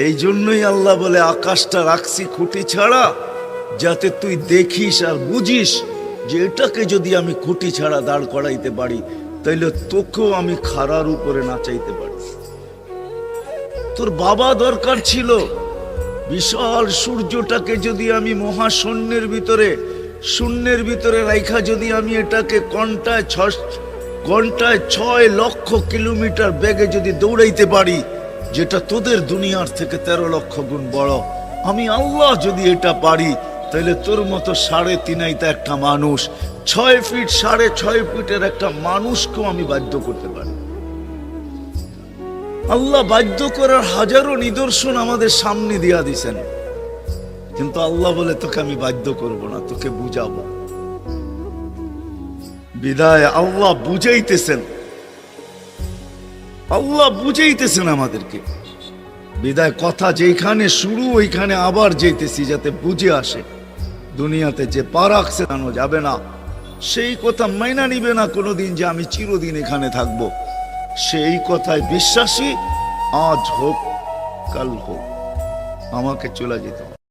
এই জন্যই আল্লাহ বলে আকাশটা রাখছি খুঁটি ছাড়া, যাতে তুই দেখিস আর বুঝিস যে এটাকে যদি আমি খুঁটি ছাড়া দাঁড় করাইতে পারি, তাইলে তোকেও আমি খাড়ার উপরে নাচাইতে পারি। তোর বাবা দরকার ছিল বিশাল সূর্যটাকে যদি আমি মহাশূন্যের ভিতরে রাইখা যদি আমি এটাকে ঘন্টায় 6 লক্ষ কিলোমিটার বেগে যদি দৌড়াইতে পারি, যেটা তোদের দুনিয়ার থেকে 13 লক্ষ গুণ বড়, আমি আল্লাহ যদি এটা পারি, তাহলে তোর মতো 3.5 একটা মানুষ, 6 ফিট 6.5 ফিটের একটা মানুষকেও আমি বাধ্য করতে পারি। আল্লাহ বাধ্য করার হাজারো নিদর্শন আমাদের সামনে দিয়া দিছেন, কিন্তু আল্লাহ বলে তোকে আমি বাধ্য করব না, তোকে বুঝাবো। বিদায় আল্লাহ বুঝাইতেছেন আমাদেরকে। বিদায় কথা যেখানে শুরু ওইখানে আবার যেতেছি, যাতে বুঝে আসে। দুনিয়াতে যে পা রাখছে জানো যাবে না, সেই কথা মাইনা নিবে না কোনোদিন যে আমি চিরদিন এখানে থাকবো। সেই কথায় বিশ্বাসী, আজ হোক কাল হোক আমাকে চলে যেতে হবে।